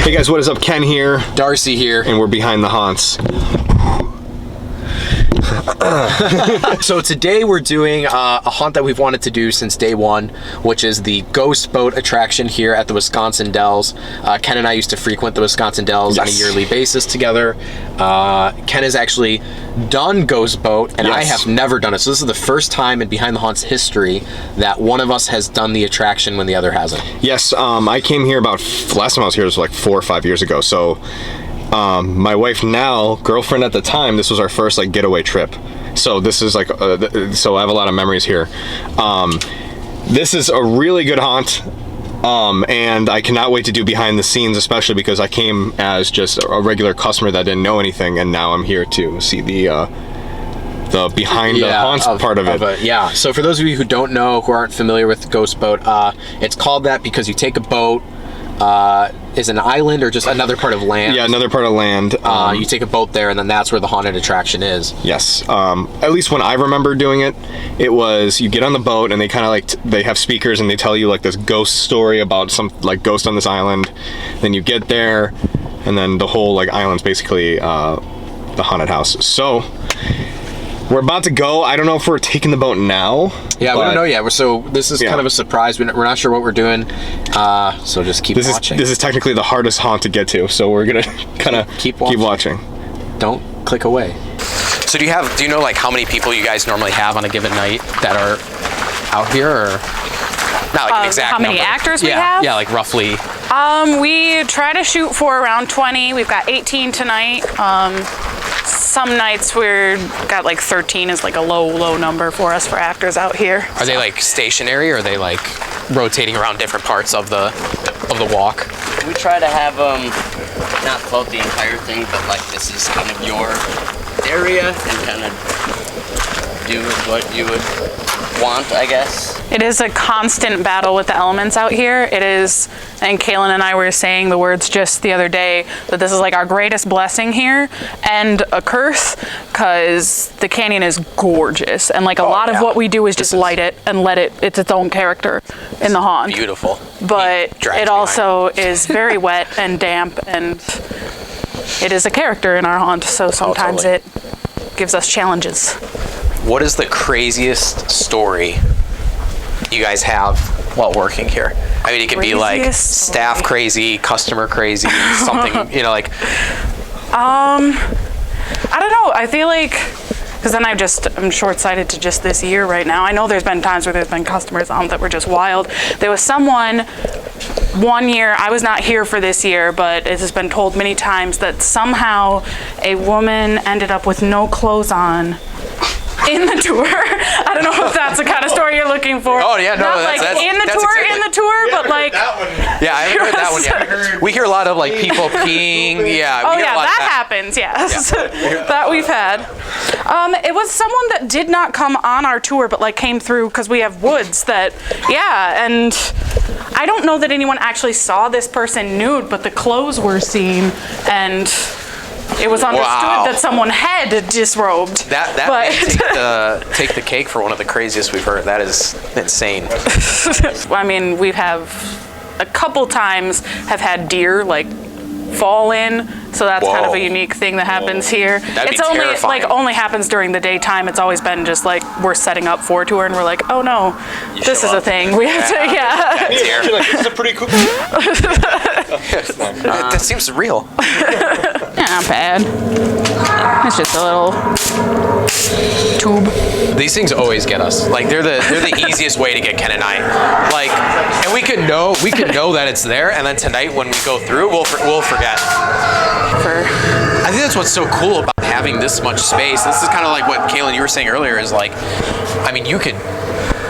Hey guys, what is up? Ken here. Darcy here. And we're behind the haunts. So today we're doing a haunt that we've wanted to do since day one, which is the Ghost Boat attraction here at the Wisconsin Dells. Ken and I used to frequent the Wisconsin Dells on a yearly basis together. Ken has actually done Ghost Boat, and I have never done it. So this is the first time in Behind the Haunts history that one of us has done the attraction when the other hasn't. Yes, I came here last time I was here was like 4 or 5 years ago. So my wife now, girlfriend at the time, this was our first like getaway trip. So this is like, so I have a lot of memories here. This is a really good haunt. And I cannot wait to do behind the scenes, especially because I came as just a regular customer that didn't know anything, and now I'm here to see the behind the haunts part of it. Yeah, so for those of you who don't know, who aren't familiar with Ghost Boat, it's called that because you take a boat, is an island or just another part of land? Yeah, another part of land. You take a boat there, and then that's where the haunted attraction is. Yes. At least when I remember doing it, it was you get on the boat and they kind of like they have speakers and they tell you like this ghost story about some like ghost on this island. Then you get there, and then the whole like island's basically the haunted house. So we're about to go. I don't know if we're taking the boat now. Yeah, we don't know yet. So this is kind of a surprise. We're not sure what we're doing. So just keep watching. This is technically the hardest haunt to get to, so we're gonna kind of keep watching. Don't click away. So do you know like how many people you guys normally have on a given night that are out here, or not like an exact how many number? actors we have? Yeah, like roughly. We try to shoot for around 20. We've got 18 tonight. Some nights we're got like 13 is like a low number for us for actors out here. Are they like stationary, or are they like rotating around different parts of the walk? We try to have not float the entire thing, but like this is kind of your area and kind of do what you would want, I guess. It is a constant battle with the elements out here. It is, and Kaylin and I were saying the words just the other day, that this is like our greatest blessing here and a curse, because the canyon is gorgeous. And like a lot of what we do is just light it and let it's its own character in the haunt. Beautiful. But it also is very wet and damp, and it is a character in our haunt, so sometimes it gives us challenges. What is the craziest story you guys have while working here? I mean, it could be like staff crazy, customer crazy, something, like. I don't know. I feel like, because then I'm short-sighted to just this year right now. I know there's been times where there's been customers that were just wild. There was someone one year, I was not here for this year, but it has been told many times that somehow a woman ended up with no clothes on in the tour. I don't know if that's the kind of story you're looking for. Oh yeah, no, not like in the tour, but like. Yeah, I haven't heard that one yet. We hear a lot of like people peeing. Yeah. Oh yeah, that happens. Yes, that we've had. It was someone that did not come on our tour, but like came through because we have woods that. Yeah, and I don't know that anyone actually saw this person nude, but the clothes were seen and. It was understood that someone had disrobed. That may take the cake for one of the craziest we've heard. That is insane. I mean, we have a couple times have had deer like fall in, so that's kind of a unique thing that happens here. That'd it's be only terrifying. only happens during the daytime. It's always been just like we're setting up for a tour and we're like, oh no, this is a thing. We have to You're like, this is a pretty cool. That seems real. Not bad. It's just a little tube. These things always get us. Like they're the easiest way to get Ken and I. Like, and we could know that it's there, and then tonight when we go through, we'll forget. I think that's what's so cool about having this much space. This is kind of like what Kaylin you were saying earlier. Is like, I mean, you could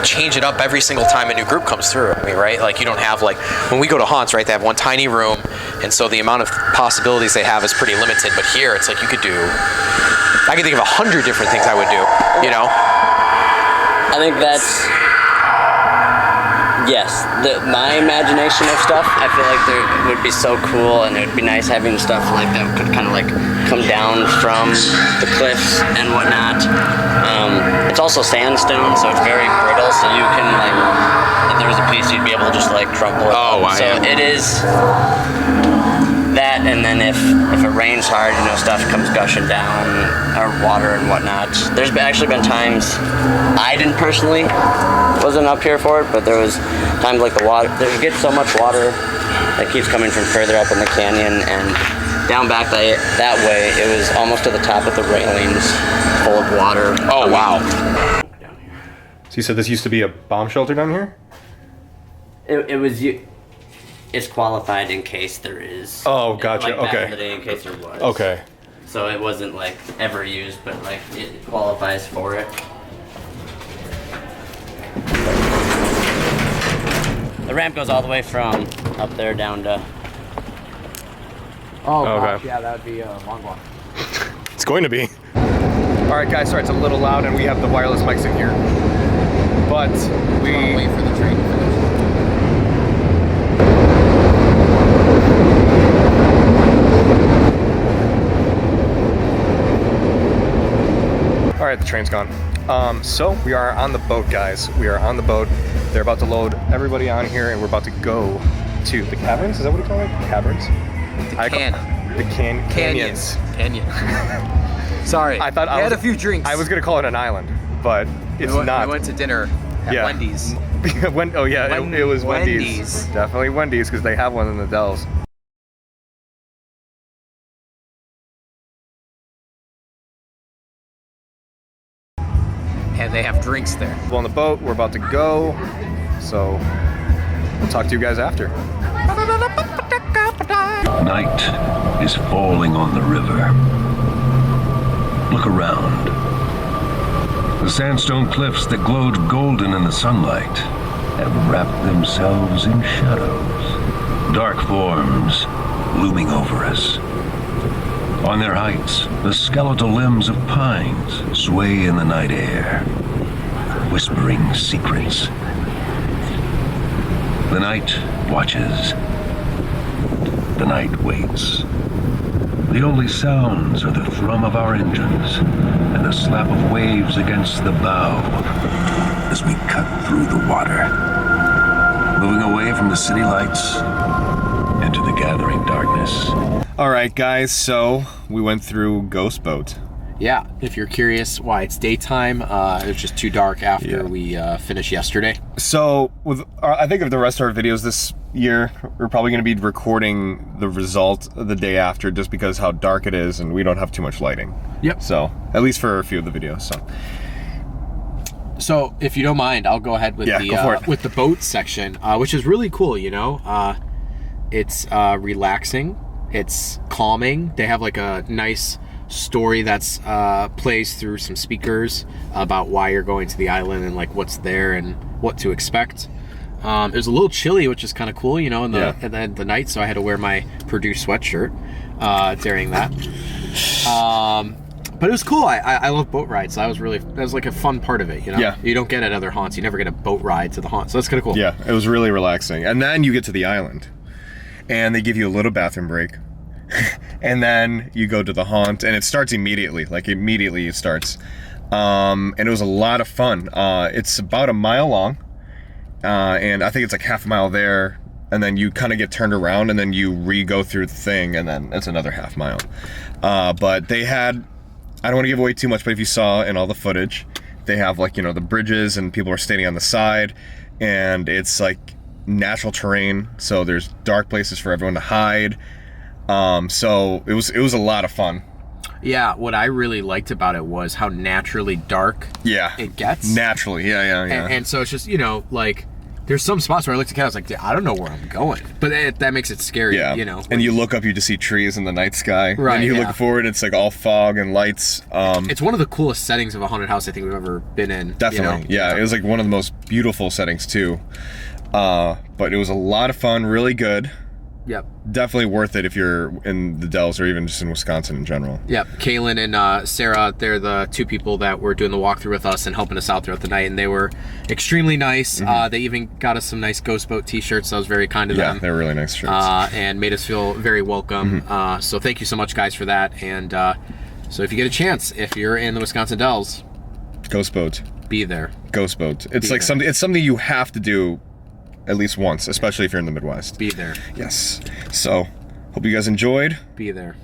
change it up every single time a new group comes through. I mean, right? Like you don't have like when we go to haunts, right? They have one tiny room, and so the amount of possibilities they have is pretty limited. But here, it's like you could do. I can think of 100 different things I would do. I think that's. Yes, my imagination of stuff, I feel like there would be so cool, and it would be nice having stuff like that could kind of like come down from the cliffs and whatnot. It's also sandstone, so it's very brittle, so you can like, if there was a piece, you'd be able to just like crumple it. Oh, wow. So it is then if it rains hard, stuff comes gushing down, or water and whatnot. There's actually been times I didn't personally wasn't up here for it, but there was times like the water. There gets so much water that keeps coming from further up in the canyon, and down back that way, it was almost to the top of the railings, full of water. Oh wow! So you said this used to be a bomb shelter down here? It's qualified in case there is. Oh, gotcha. Like back Okay. in the day, in case there was. Okay. So it wasn't like ever used, but like it qualifies for it. The ramp goes all the way from up there down to. Oh Okay. gosh, yeah, that would be a long walk. It's going to be. All right, guys. Sorry, it's a little loud, and we have the wireless mics in here. But we Wait for the train to finish. All right, the train's gone. So we are on the boat, guys. We are on the boat. They're about to load everybody on here, and we're about to go to the caverns. Is that what you call it? Caverns? Canyons. Canyon. Sorry. I thought I had a few drinks. I was gonna call it an island, but it's not. We went to dinner at Yeah. Wendy's. It was Wendy's. Wendy's. Definitely Wendy's, because they have one in the Dells. And they have drinks there. We're on the boat. We're about to go. So we'll talk to you guys after. Night is falling on the river. Look around. The sandstone cliffs that glowed golden in the sunlight have wrapped themselves in shadows. Dark forms looming over us. On their heights, the skeletal limbs of pines sway in the night air, whispering secrets. The night watches. The night waits. The only sounds are the thrum of our engines and the slap of waves against the bow as we cut through the water, moving away from the city lights into the gathering darkness. All right, guys. So we went through Ghost Boat. Yeah, if you're curious why it's daytime, it was just too dark after we finished yesterday. So with I think of the rest of our videos this year, we're probably going to be recording the result the day after, just because how dark it is and we don't have too much lighting. Yep. So at least for a few of the videos. So if you don't mind, I'll go ahead with go for it. with the boat section, which is really cool. It's relaxing. It's calming. They have like a nice story that's plays through some speakers about why you're going to the island and like what's there and what to expect. It was a little chilly, which is kind of cool, in the night, so I had to wear my Purdue sweatshirt during that. But it was cool. I love boat rides. So that was like a fun part of it, Yeah. You don't get at other haunts. You never get a boat ride to the haunt, so that's kind of cool. Yeah, it was really relaxing. And then you get to the island, and they give you a little bathroom break. And then you go to the haunt, and it starts immediately. Like, immediately it starts. And it was a lot of fun. It's about a mile long, and I think it's like half a mile there, and then you kind of get turned around, and then you re-go through the thing, and then it's another half mile. But they had, I don't want to give away too much, but if you saw in all the footage, they have like, the bridges, and people are standing on the side, and it's like natural terrain, so there's dark places for everyone to hide. So it was a lot of fun. Yeah, what I really liked about it was how naturally dark it gets. Naturally, yeah. And so it's just, like, there's some spots where I looked at it, I was like, I don't know where I'm going. But that makes it scary, Yeah. And you look up, you just see trees in the night sky. Right, And you yeah. look forward, it's like all fog and lights. It's one of the coolest settings of a haunted house I think we've ever been in. Definitely, yeah. It was like one of the most beautiful settings, too. But it was a lot of fun, really good. Yep. Definitely worth it if you're in the Dells or even just in Wisconsin in general. Yep. Kaylin and Sarah, they're the two people that were doing the walkthrough with us and helping us out throughout the night, and they were extremely nice. They even got us some nice Ghost Boat t-shirts. That was very kind of them. Yeah, they were really nice shirts. And made us feel very welcome. So thank you so much, guys, for that. And so if you get a chance, if you're in the Wisconsin Dells, Ghost Boat. be there. Ghost Boat. It's Be like there. it's something you have to do at least once, especially if you're in the Midwest. Be there. Yes. So, Hope you guys enjoyed. Be there.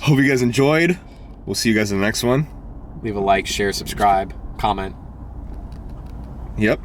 Hope you guys enjoyed. We'll see you guys in the next one. Leave a like, share, subscribe, comment. Yep.